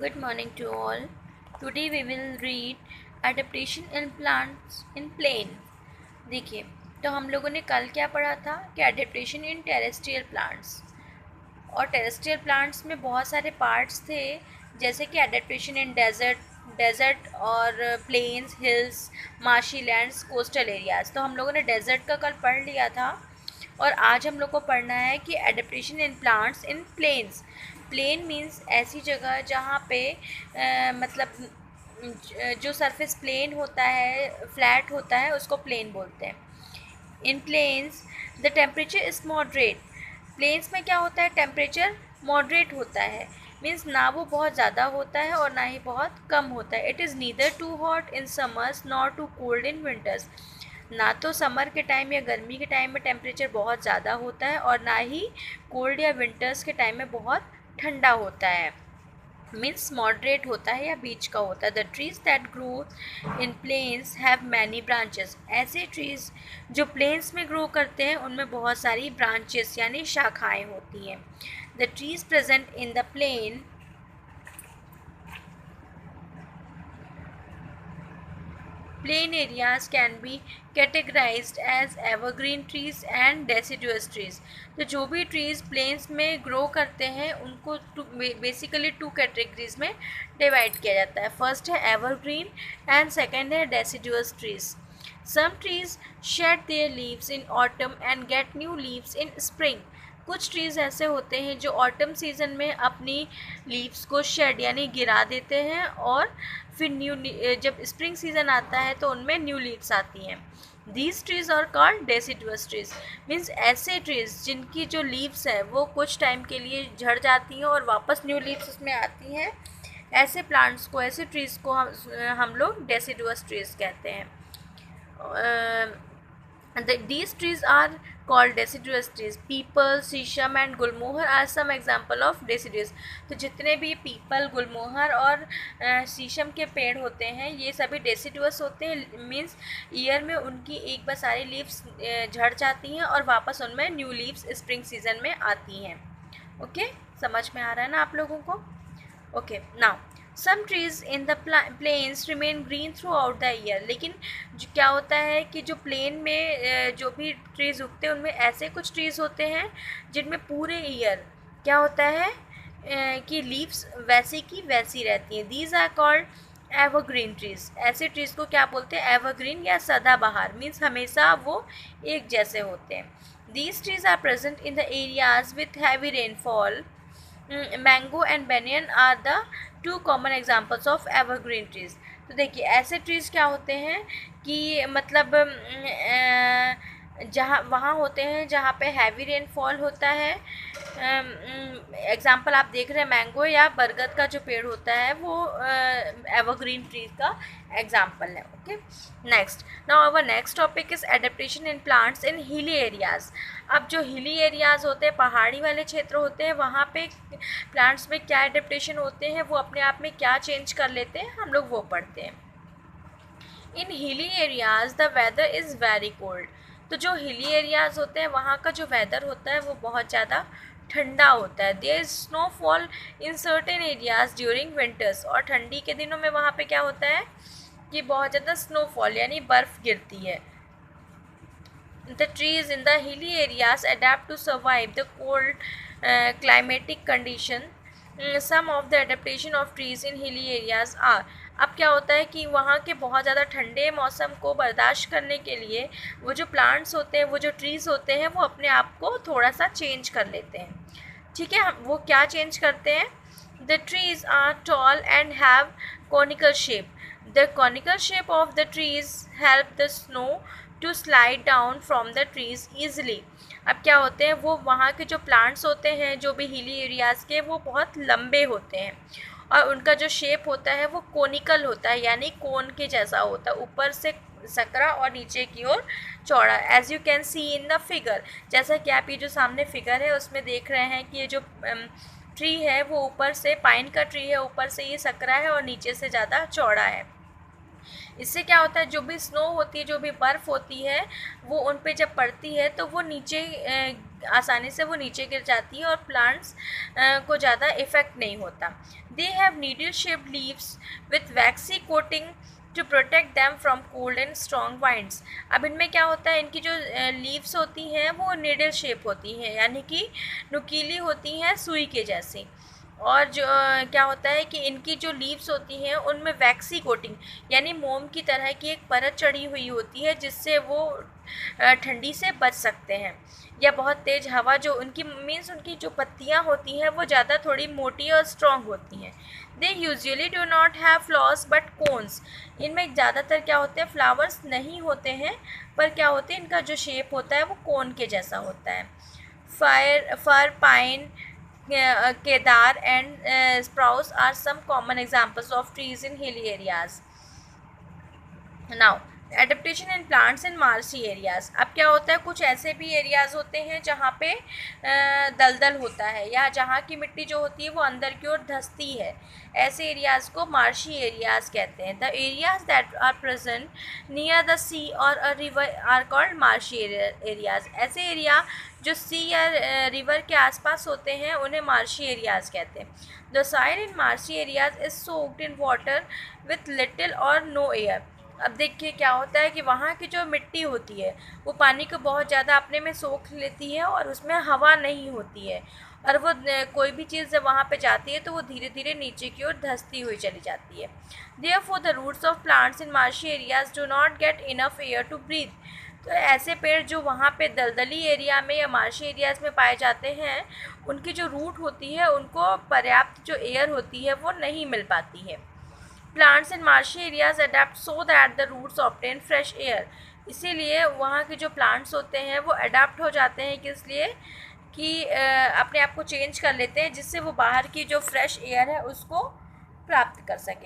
Good morning to all. Today we will read adaptation in plants in plain. देखिए, तो हम लोगों ने कल क्या पढ़ा था कि एडेप्टेशन इन टेरेस्ट्रियल प्लांट्स, और टेरेस्ट्रियल प्लांट्स में बहुत सारे पार्ट्स थे, जैसे कि एडेप्टेशन इन डेजर्ट और plains, hills, marshy lands, coastal areas. तो हम लोगों ने डेजर्ट का कल पढ़ लिया था, और आज हम लोग को पढ़ना है कि adaptation in plants in plains. Plain means ऐसी जगह जहाँ पे मतलब जो सरफेस प्लेन होता है, फ्लैट होता है, उसको प्लेन बोलते हैं। In plains the temperature is moderate. Plains में क्या होता है, टेम्परेचर मॉडरेट होता है, मीन्स ना वो बहुत ज़्यादा होता है और ना ही बहुत कम होता है। It is neither too hot in summers nor too cold in winters. ना तो समर के टाइम या गर्मी के टाइम में टेम्परेचर बहुत ज़्यादा होता है, और ना ही कोल्ड या विंटर्स के टाइम में बहुत ठंडा होता है, मीन्स मॉडरेट होता है या बीच का होता है। The trees that grow in plains have many branches. ऐसे ट्रीज जो प्लेन्स में ग्रो करते हैं उनमें बहुत सारी ब्रांचेस यानी शाखाएं होती हैं। The trees present in the plain plain areas can be categorized as evergreen trees and deciduous trees। तो जो भी trees plains में grow करते हैं उनको बेसिकली टू कैटेगरीज में डिवाइड किया जाता है। फर्स्ट है evergreen and second है deciduous trees। Some trees shed their leaves in autumn and get new leaves in spring। कुछ ट्रीज़ ऐसे होते हैं जो ऑटम सीज़न में अपनी लीव्स को शेड यानी गिरा देते हैं, और फिर जब स्प्रिंग सीज़न आता है तो उनमें न्यू लीव्स आती हैं। These trees are called deciduous trees, means ऐसे ट्रीज़ जिनकी जो लीव्स हैं वो कुछ टाइम के लिए झड़ जाती हैं और वापस न्यू लीव्स उसमें आती हैं। ऐसे प्लांट्स को, ऐसे ट्रीज़ को हम लोग डेसिडुअस ट्रीज़ कहते हैं। These trees are called deciduous trees. Peepal, शीशम and Gulmohar are some example of deciduous। तो जितने भी पीपल, गुलमोहर और शीशम के पेड़ होते हैं ये सभी डेसिडुअस होते हैं, मीन्स ईयर में उनकी एक बार सारी लीव्स झड़ जाती हैं और वापस उनमें न्यू लीव्स स्प्रिंग सीजन में आती हैं। ओके, समझ में आ रहा है ना आप लोगों को? Okay, now some trees in the plains remain green throughout the year. लेकिन क्या होता है कि जो प्लेन में जो भी ट्रीज़ उगते हैं उनमें ऐसे कुछ ट्रीज़ होते हैं जिनमें पूरे ईयर क्या होता है कि लीव्स वैसी की वैसी रहती हैं। These are called evergreen trees. ऐसे ट्रीज़ को क्या बोलते हैं? एवरग्रीन या सदाबहार, मीन्स हमेशा वो एक जैसे होते हैं। These trees are present in the areas with heavy rainfall. Mango and banyan are the two common examples of evergreen trees. तो देखिए ऐसे ट्रीज़ क्या होते हैं कि मतलब जहाँ वहाँ होते हैं जहाँ पे हैवी रेनफॉल होता है। एग्जाम्पल आप देख रहे हैं, मैंगो या बरगद का जो पेड़ होता है वो एवरग्रीन ट्रीज का एग्जाम्पल है। Okay, next, now our next topic is adaptation in plants in hilly areas. अब जो हिली एरियाज होते हैं, पहाड़ी वाले क्षेत्र होते हैं, वहाँ पे प्लांट्स में क्या एडेप्टेशन होते हैं, वो अपने आप में क्या चेंज कर लेते हैं, हम लोग वो पढ़ते हैं। In hilly areas the weather is very cold. तो जो हिली एरियाज होते हैं वहाँ का जो वेदर होता है वो बहुत ज़्यादा ठंडा होता है। There is snowfall in certain areas during winters. और ठंडी के दिनों में वहाँ पे क्या होता है कि बहुत ज़्यादा स्नोफॉल यानी बर्फ़ गिरती है। The trees in the hilly areas adapt to survive the cold climatic condition. Some of the adaptation of trees in hilly areas are। अब क्या होता है कि वहाँ के बहुत ज़्यादा ठंडे मौसम को बर्दाश्त करने के लिए वो जो प्लांट्स होते हैं, वो जो ट्रीज़ होते हैं, वो अपने आप को थोड़ा सा चेंज कर लेते हैं। ठीक है, वो क्या चेंज करते हैं? The trees are tall and have conical shape. The conical shape of the trees help the snow to slide down from the trees easily। अब क्या होते हैं, वो वहाँ के जो प्लांट्स होते हैं जो भी हिली एरियाज़ के, वो बहुत लंबे होते हैं और उनका जो शेप होता है वो कोनिकल होता है यानी कोन के जैसा होता है, ऊपर से सकरा और नीचे की ओर चौड़ा। As you can see in the figure, जैसा कि आप ये जो सामने फिगर है उसमें देख रहे हैं कि ये जो ट्री है वो ऊपर से, पाइन का ट्री है, ऊपर से ये सकरा है और नीचे से ज़्यादा चौड़ा है। इससे क्या होता है, जो भी स्नो होती है, जो भी बर्फ़ होती है, वो उन पे जब पड़ती है तो वो नीचे आसानी से वो नीचे गिर जाती है और प्लांट्स को ज़्यादा इफ़ेक्ट नहीं होता. They have needle shaped leaves with waxy coating to protect them from cold and strong winds. अब इनमें क्या होता है, इनकी जो लीव्स होती हैं वो निडल शेप होती हैं, यानी कि नुकीली होती हैं सुई के जैसी. और जो क्या होता है कि इनकी जो लीव्स होती हैं उनमें वैक्सी कोटिंग यानी मोम की तरह की एक परत चढ़ी हुई होती है, जिससे वो ठंडी से बच सकते हैं. या बहुत तेज़ हवा जो उनकी मीन्स उनकी जो पत्तियां होती हैं वो ज़्यादा थोड़ी मोटी और स्ट्रॉन्ग होती हैं. They usually do not have flowers but cones. इनमें ज़्यादातर क्या होते हैं, फ्लावर्स नहीं होते हैं, पर क्या होते हैं, इनका जो शेप होता है वो कोन के जैसा होता है. फर pine kedar and spruce are some common examples of trees in hilly areas. Now adaptation in plants in marshy areas. अब क्या होता है, कुछ ऐसे भी एरियाज़ होते हैं जहाँ पे दलदल होता है या जहाँ की मिट्टी जो होती है वो अंदर की ओर धंसती है. ऐसे एरियाज़ को मार्शी एरियाज़ कहते हैं. The areas that are present near the sea और a river are called marshy areas. ऐसे एरिया जो सी या रिवर के आसपास होते हैं उन्हें मार्शी एरियाज़ कहते हैं. The soil in marshy areas is soaked in water with little और नो एयर. अब देखिए क्या होता है कि वहाँ की जो मिट्टी होती है वो पानी को बहुत ज़्यादा अपने में सोख लेती है और उसमें हवा नहीं होती है, और वो कोई भी चीज़ जब वहाँ पे जाती है तो वो धीरे धीरे नीचे की ओर धंसती हुई चली जाती है. Therefore the roots of plants in marshy areas do not get enough air to breathe. तो ऐसे पेड़ जो वहाँ पे दलदली एरिया में या मार्शी एरियाज़ में पाए जाते हैं, उनकी जो रूट होती है उनको पर्याप्त जो एयर होती है वो नहीं मिल पाती है. Plants in marshy areas adapt so that the roots obtain fresh air. इसीलिए वहाँ के जो प्लांट्स होते हैं वो अडेप्ट हो जाते हैं, किस लिए कि अपने आप को चेंज कर लेते हैं जिससे वो बाहर की जो फ्रेश एयर है उसको प्राप्त कर सके.